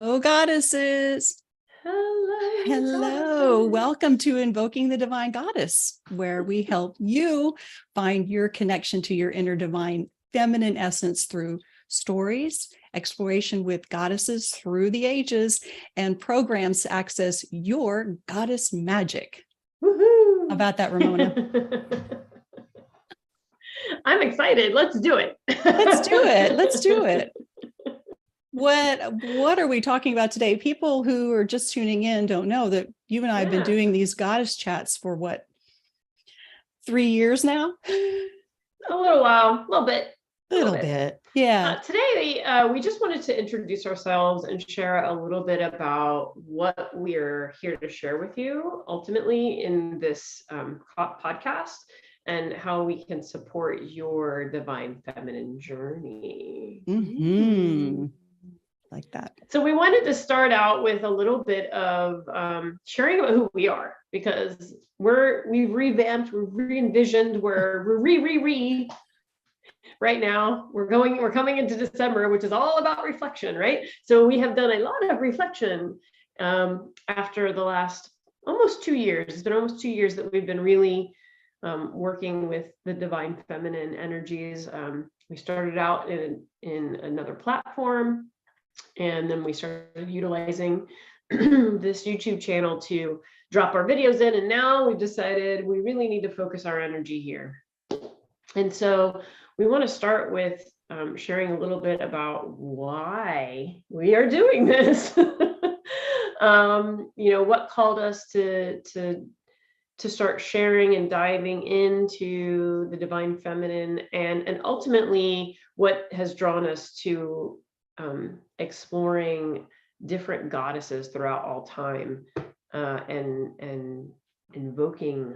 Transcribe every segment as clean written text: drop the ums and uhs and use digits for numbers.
Oh, goddesses. Hello. Hello. Welcome to Invoking the Divine Goddess, where we help you find your connection to your inner divine feminine essence through stories, exploration with goddesses through the ages, and programs to access your goddess magic. Woohoo. How about that, Ramona? I'm excited. Let's do it. Let's do it. Let's do it. What are we talking about today? People who are just tuning in don't know that you and I have been doing these goddess chats for what, 3 years now? A little while, a little bit. Yeah. Today, we just wanted to introduce ourselves and share a little bit about what we're here to share with you ultimately in this podcast, and how we can support your divine feminine journey. Like that. So we wanted to start out with a little bit of sharing about who we are, because we've revamped, we've re-envisioned, we're right now. We're coming into December, which is all about reflection, right? So we have done a lot of reflection after the last almost 2 years. It's been almost 2 years that we've been really working with the divine feminine energies. We started out in another platform, and then we started utilizing this YouTube channel to drop our videos in. And now we've decided we really need to focus our energy here. And so we want to start with sharing a little bit about why we are doing this. What called us to start sharing and diving into the divine feminine, and ultimately what has drawn us to exploring different goddesses throughout all time, and invoking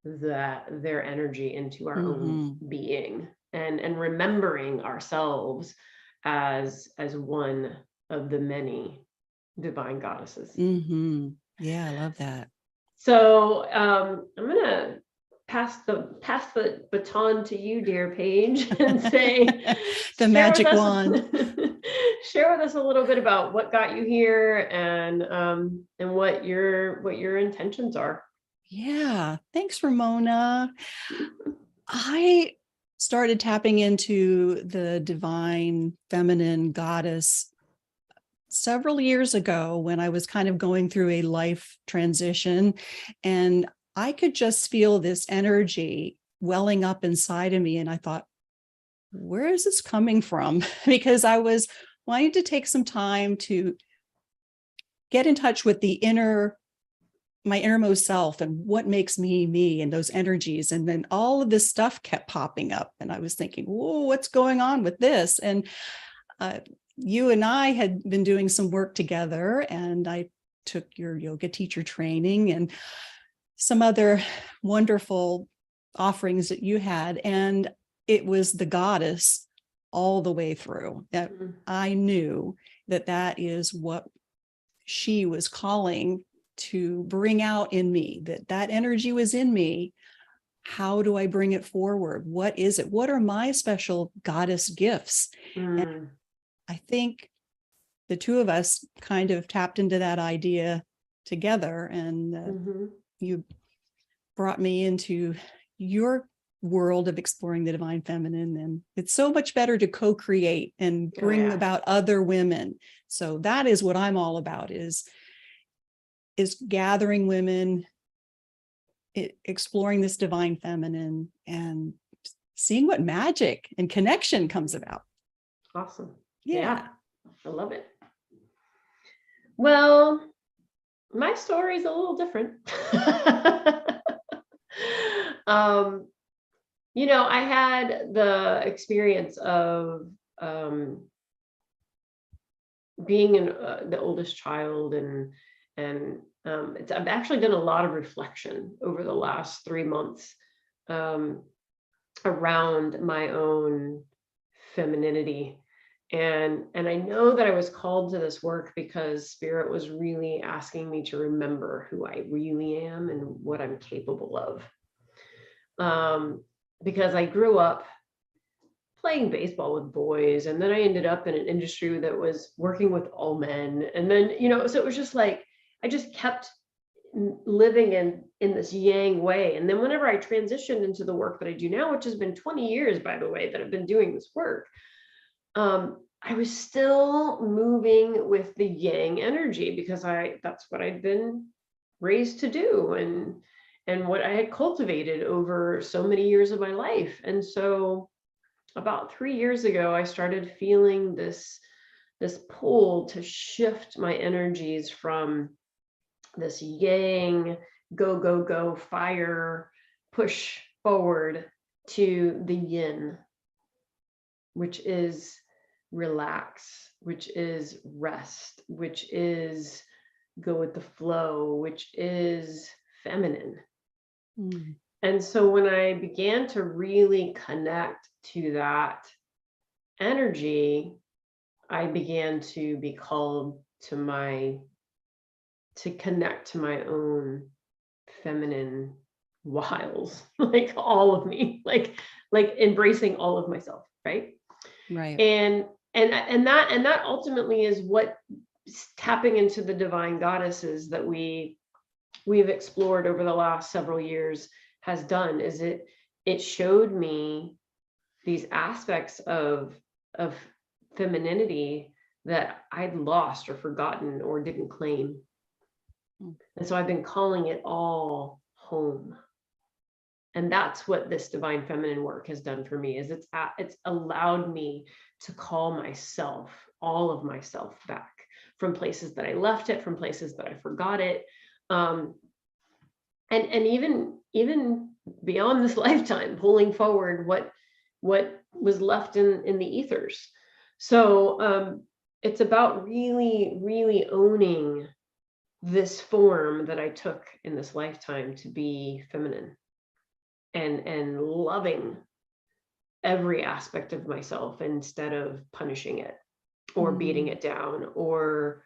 their energy into our own being, and remembering ourselves as one of the many divine goddesses. Yeah, I love that. So I'm gonna pass the baton to you, dear Paige, and say the magic wand. Share with us a little bit about what got you here, and what your intentions are. Yeah, thanks, Ramona. I started tapping into the divine feminine goddess several years ago when I was kind of going through a life transition, and I could just feel this energy welling up inside of me. And I thought, where is this coming from? Because I was wanting to take some time to get in touch with my innermost self and what makes me me, and those energies. And then all of this stuff kept popping up, and I was thinking, whoa, what's going on with this? And you and I had been doing some work together, and I took your yoga teacher training and some other wonderful offerings that you had. And it was the goddess all the way through that. I knew that is what she was calling to bring out in me, that energy was in me. How do I bring it forward? What is it? What are my special goddess gifts? And I think the two of us kind of tapped into that idea together, and you brought me into your world of exploring the divine feminine. And it's so much better to co-create and bring about other women. So that is what I'm all about, is gathering women, exploring this divine feminine, and seeing what magic and connection comes about. Awesome. Yeah. I love it. Well, my story is a little different. I had the experience of being the oldest child, and I've actually done a lot of reflection over the last 3 months around my own femininity. And I know that I was called to this work because Spirit was really asking me to remember who I really am and what I'm capable of. Because I grew up playing baseball with boys. And then I ended up in an industry that was working with all men. And then, so it was just like, I just kept living in this yang way. And then whenever I transitioned into the work that I do now, which has been 20 years, by the way, that I've been doing this work, I was still moving with the yang energy because that's what I'd been raised to do and what I had cultivated over so many years of my life. And so about 3 years ago, I started feeling this pull to shift my energies from this yang, go, go, go, fire, push forward, to the yin, which is relax, which is rest, which is go with the flow, which is feminine. Mm. And so when I began to really connect to that energy, I began to be called to connect to my own feminine wiles, like all of me, like embracing all of myself, right? Right. And that ultimately is what tapping into the divine goddesses that we've explored over the last several years has done. Is it showed me these aspects of femininity that I'd lost or forgotten or didn't claim. And so I've been calling it all home. And that's what this divine feminine work has done for me, is it's allowed me to call myself, all of myself, back from places that I left it, from places that I forgot it. And even beyond this lifetime, pulling forward what was left in the ethers. So it's about really, really owning this form that I took in this lifetime to be feminine, and loving every aspect of myself instead of punishing it or beating it down or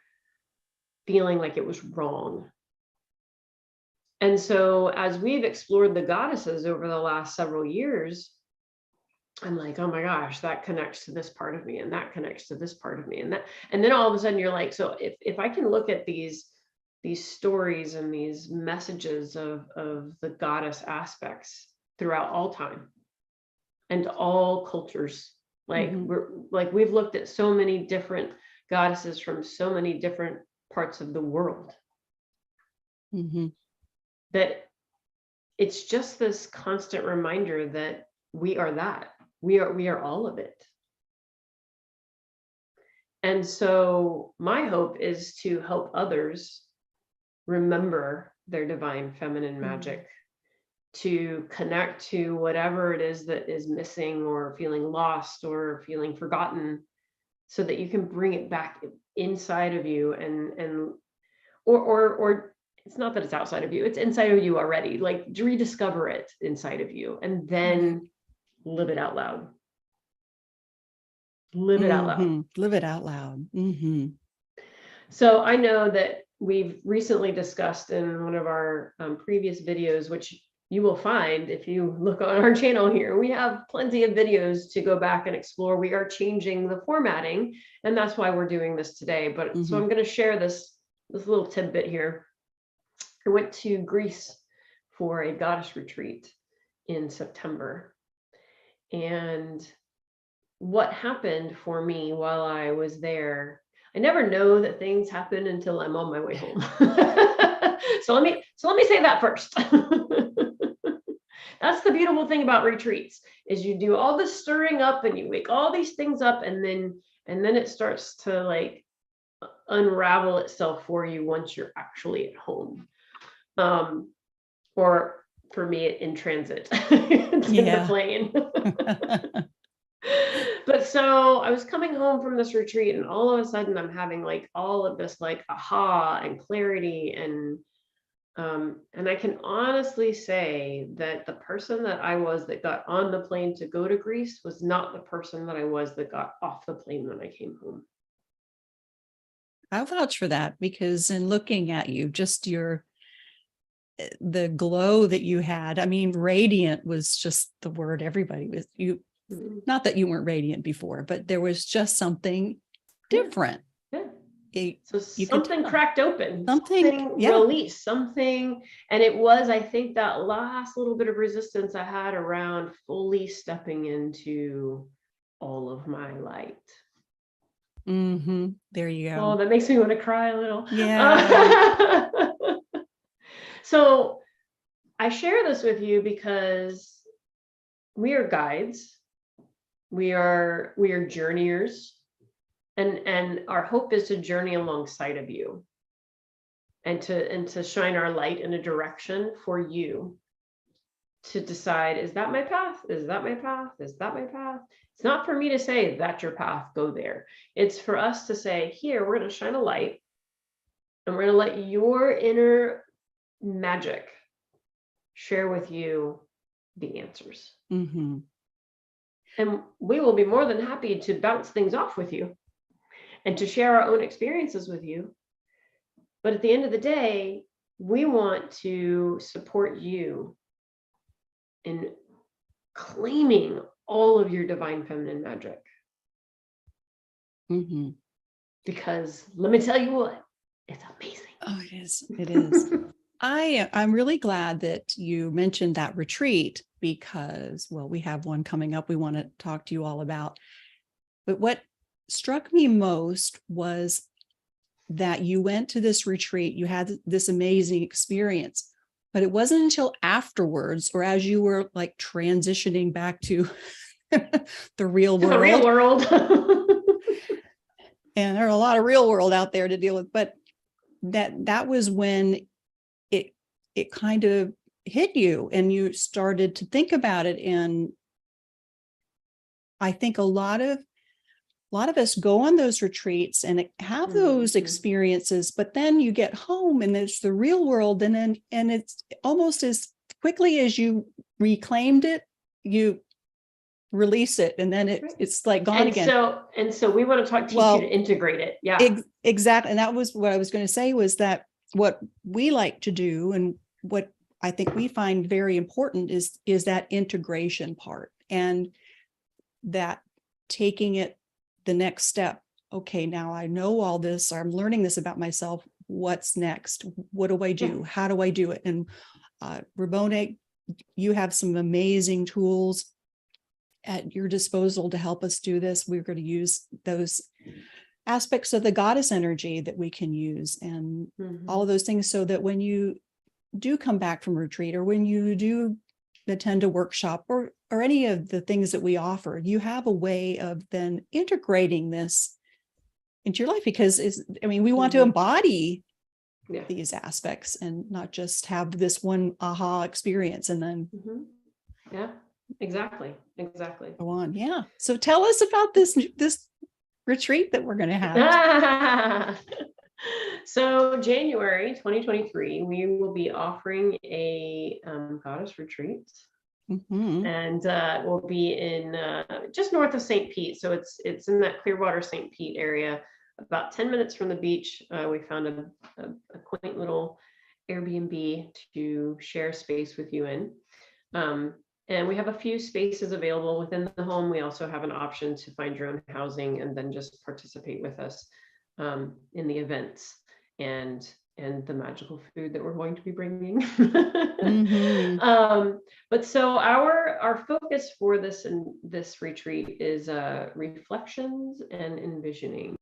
feeling like it was wrong. And so as we've explored the goddesses over the last several years, I'm like, oh my gosh, that connects to this part of me, and that connects to this part of me, and then all of a sudden you're like, so if I can look at these stories and these messages of the goddess aspects throughout all time and all cultures, like we've looked at so many different goddesses from so many different parts of the world, that it's just this constant reminder that we are all of it. And so my hope is to help others remember their divine feminine magic, to connect to whatever it is that is missing or feeling lost or feeling forgotten, so that you can bring it back inside of you, or it's not that it's outside of you, it's inside of you already, like rediscover it inside of you, and then live it out loud. Live it out loud. Live it out loud. So I know that we've recently discussed in one of our previous videos, which you will find if you look on our channel here, we have plenty of videos to go back and explore. We are changing the formatting, and that's why we're doing this today. But so I'm going to share this little tidbit here. I went to Greece for a goddess retreat in September. And what happened for me while I was there, I never know that things happen until I'm on my way home. So let me say that first. That's the beautiful thing about retreats, is you do all this stirring up and you wake all these things up, and then it starts to like unravel itself for you once you're actually at home. Or for me, in transit, in the plane. But so I was coming home from this retreat, and all of a sudden I'm having like all of this like aha and clarity, and I can honestly say that the person that I was that got on the plane to go to Greece was not the person that I was that got off the plane when I came home. I'll vouch for that, because in looking at you, just the glow that you had, I mean, radiant was just the word everybody was. Not that you weren't radiant before, but there was just something different. Yeah. So something cracked open, something released, something. And it was, I think, that last little bit of resistance I had around fully stepping into all of my light. There you go. Oh, that makes me want to cry a little. Yeah. So I share this with you because we are guides. We are journeyers. And our hope is to journey alongside of you and to shine our light in a direction for you to decide, is that my path? Is that my path? Is that my path? It's not for me to say, that's your path, go there. It's for us to say, here, we're going to shine a light and we're going to let your inner magic share with you the answers. And we will be more than happy to bounce things off with you and to share our own experiences with you. But at the end of the day, we want to support you in claiming all of your divine feminine magic. Because let me tell you what, it's amazing. Oh, it is. It is. I'm really glad that you mentioned that retreat because, well, we have one coming up we want to talk to you all about. But what struck me most was that you went to this retreat, you had this amazing experience, but it wasn't until afterwards or as you were like transitioning back to the real world. The real world. And there are a lot of real world out there to deal with, but that was when it kind of hit you and you started to think about it. And I think a lot of us go on those retreats and have those experiences, but then you get home and there's the real world. And it's almost as quickly as you reclaimed it, you release it. And then it's like gone again. So we want to teach you to integrate it. Yeah, exactly. And that was what I was going to say was that what we like to do and what I think we find very important is that integration part and that taking it the next step. Okay, now I know all this. I'm learning this about myself. What's next? What do I do? How do I do it? And Ramona, you have some amazing tools at your disposal to help us do this. We're going to use those aspects of the goddess energy that we can use and all of those things so that when you do come back from retreat or when you do attend a workshop or any of the things that we offer, you have a way of then integrating this into your life because we want to embody these aspects and not just have this one aha experience and then exactly go on. Yeah. So tell us about this retreat that we're going to have. So January 2023, we will be offering a goddess retreat. And we'll be in just north of St. Pete. So it's in that Clearwater, St. Pete area, about 10 minutes from the beach. We found a quaint little Airbnb to share space with you in. And we have a few spaces available within the home. We also have an option to find your own housing and then just participate with us in the events and the magical food that we're going to be bringing. But so our focus for this retreat is reflections and envisioning.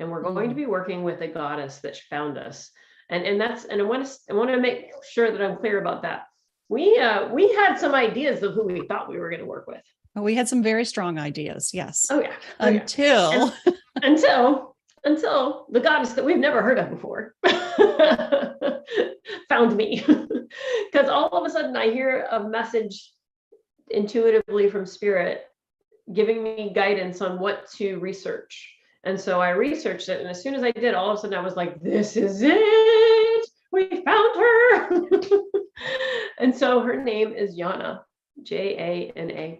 And we're going to be working with a goddess that found us. And I want to make sure that I'm clear about that. We had some ideas of who we thought we were going to work with. We had some very strong ideas. Yes. Oh yeah. Until the goddess that we've never heard of before found me. Because all of a sudden I hear a message intuitively from spirit giving me guidance on what to research. And so I researched it. And as soon as I did, all of a sudden I was like, this is it. We found her. And so her name is Yana, Jana.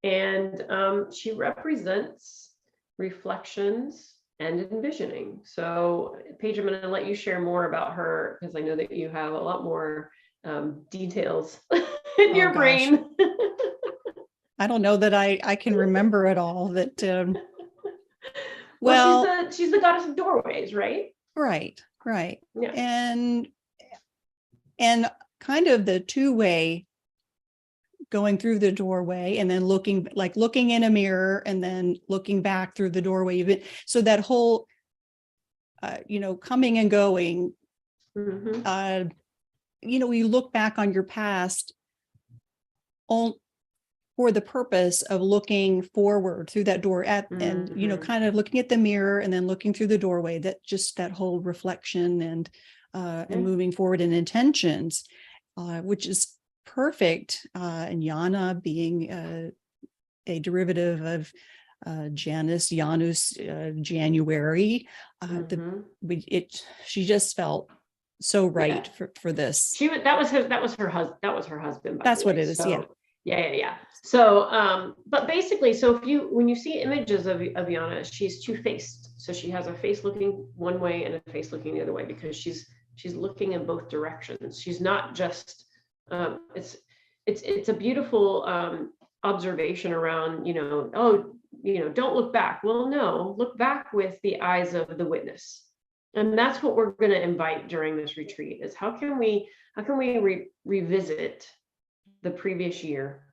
And she represents reflections and envisioning. So Paige, I'm going to let you share more about her because I know that you have a lot more details in your brain. I don't know that I can remember it all. That Well, she's the goddess of doorways, right? right, right, Yeah. and kind of the two-way, going through the doorway and then looking in a mirror and then looking back through the doorway. Even so, that whole coming and going. Mm-hmm. You look back on your past for the purpose of looking forward through that door and kind of looking at the mirror and then looking through the doorway. That whole reflection and moving forward in intentions, which is perfect. And Yana being a derivative of Janus, January. She just felt so right for this. That was her husband. That's what it is. So, yeah. So, but basically, so when you see images of Yana, she's two-faced. So she has a face looking one way and a face looking the other way, because she's looking in both directions. She's not just, it's a beautiful observation around, don't look back. Well, no, look back with the eyes of the witness. And that's what we're going to invite during this retreat, is how can we revisit the previous year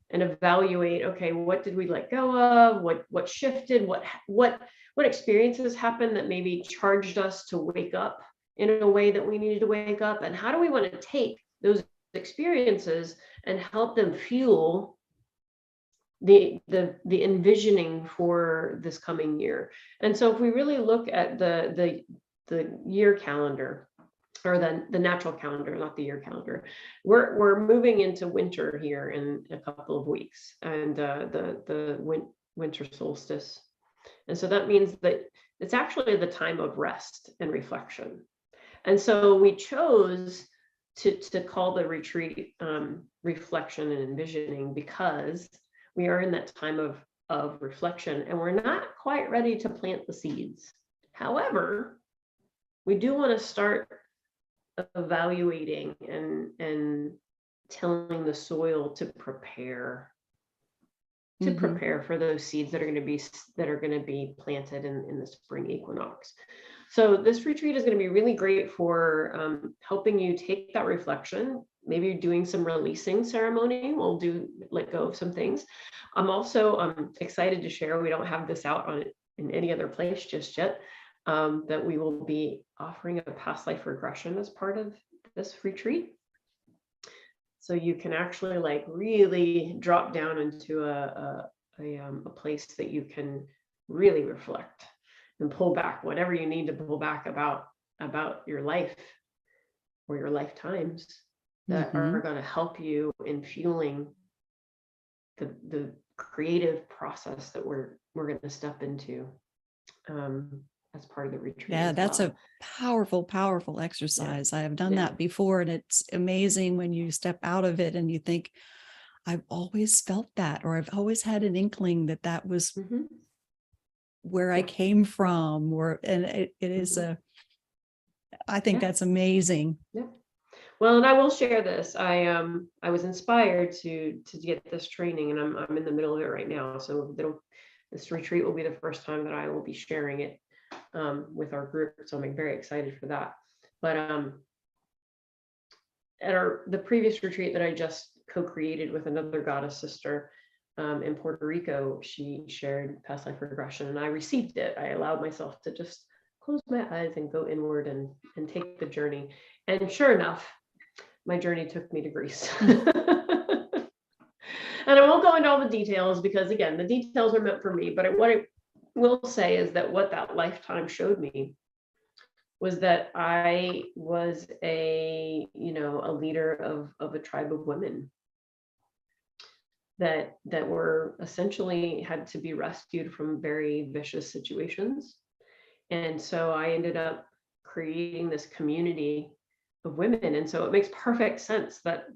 and evaluate, okay, what did we let go of? What shifted? What experiences happened that maybe charged us to wake up in a way that we needed to wake up? And how do we want to take those experiences and help them fuel the envisioning for this coming year? And so if we really look at the year calendar, or the natural calendar, not the year calendar, we're moving into winter here in a couple of weeks, and the winter solstice. And so that means that it's actually the time of rest and reflection. And so we chose to call the retreat reflection and envisioning, because we are in that time of reflection, and we're not quite ready to plant the seeds. However, we do want to start evaluating and tilling the soil to prepare for those seeds that are going to be planted in the spring equinox. So this retreat is going to be really great for helping you take that reflection. Maybe you're doing some releasing ceremony. We'll let go of some things. I'm also excited to share, we don't have this out in any other place just yet, that we will be offering a past life regression as part of this retreat. So you can actually really drop down into a place that you can really reflect and pull back whatever you need to pull back about your life or your lifetimes that are going to help you in fueling the creative process that we're going to step into as part of the retreat. Yeah, that's a powerful exercise. Yeah. I have done that before, and it's amazing when you step out of it and you think, I've always felt that, or I've always had an inkling that was where I came from, and it is I think that's amazing. Yeah. Well, and I will share this. I was inspired to get this training, and I'm in the middle of it right now. So this retreat will be the first time that I will be sharing it with our group. So I'm very excited for that. But at the previous retreat that I just co-created with another goddess sister in Puerto Rico, she shared past life regression, and I received it. I allowed myself to just close my eyes and go inward and take the journey. And sure enough, my journey took me to Greece. And I won't go into all the details, because again, the details are meant for me. But what I will say is that what that lifetime showed me was that I was a leader of a tribe of women that were essentially had to be rescued from very vicious situations. And so I ended up creating this community of women. And so it makes perfect sense that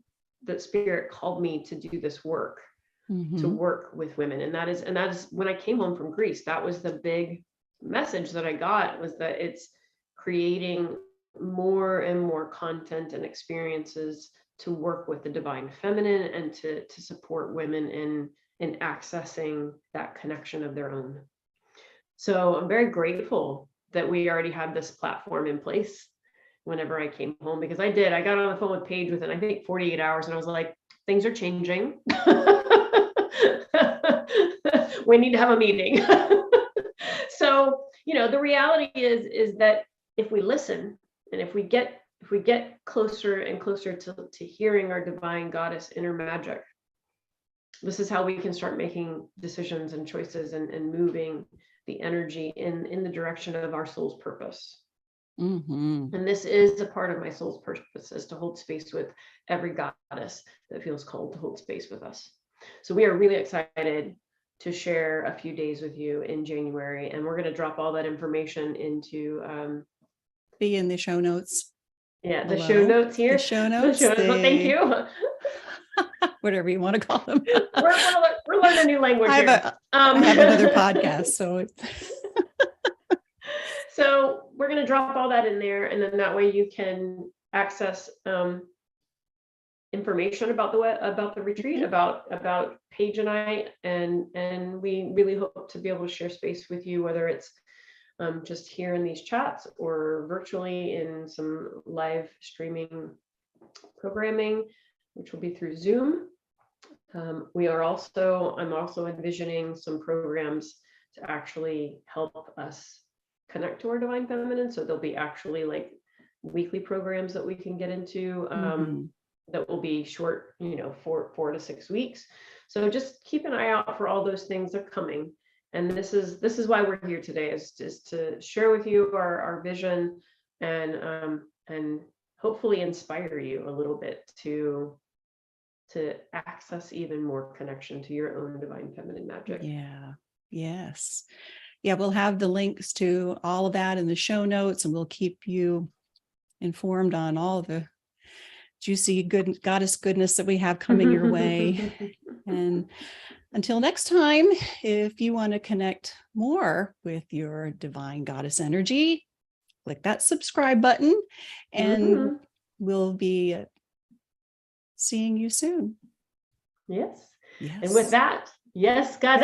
Spirit called me to do this work, to work with women. And that is when I came home from Greece, that was the big message that I got, was that it's creating more and more content and experiences to work with the divine feminine and to support women in accessing that connection of their own. So I'm very grateful that we already had this platform in place whenever I came home, because I got on the phone with Paige within, I think, 48 hours, and I was like, things are changing. We need to have a meeting. So, the reality is that if we listen, and if we get closer and closer to hearing our divine goddess inner magic, this is how we can start making decisions and choices and moving the energy in the direction of our soul's purpose. Mm-hmm. And this is a part of my soul's purpose, is to hold space with every goddess that feels called to hold space with us. So we are really excited to share a few days with you in January, and we're going to drop all that information into be in the show notes. The below. show notes here. The show notes. Thank you. Whatever you want to call them. we're learning a new language. I have another podcast, so so we're going to drop all that in there, and then that way you can access information about the retreat, about Paige and I, and we really hope to be able to share space with you, whether it's just here in these chats or virtually in some live streaming programming, which will be through Zoom. I'm also envisioning some programs to actually help us connect to our divine feminine. So there'll be actually like weekly programs that we can get into that will be short, 4 to 6 weeks. So just keep an eye out for all those things. They're coming. And this is why we're here today, is to share with you our vision and hopefully inspire you a little bit to access even more connection to your own divine feminine magic. Yeah. Yes. Yeah, we'll have the links to all of that in the show notes, and we'll keep you informed on all the juicy good goddess goodness that we have coming your way. And until next time, if you want to connect more with your divine goddess energy, click that subscribe button, and we'll be seeing you soon. Yes. Yes. And with that, yes, God.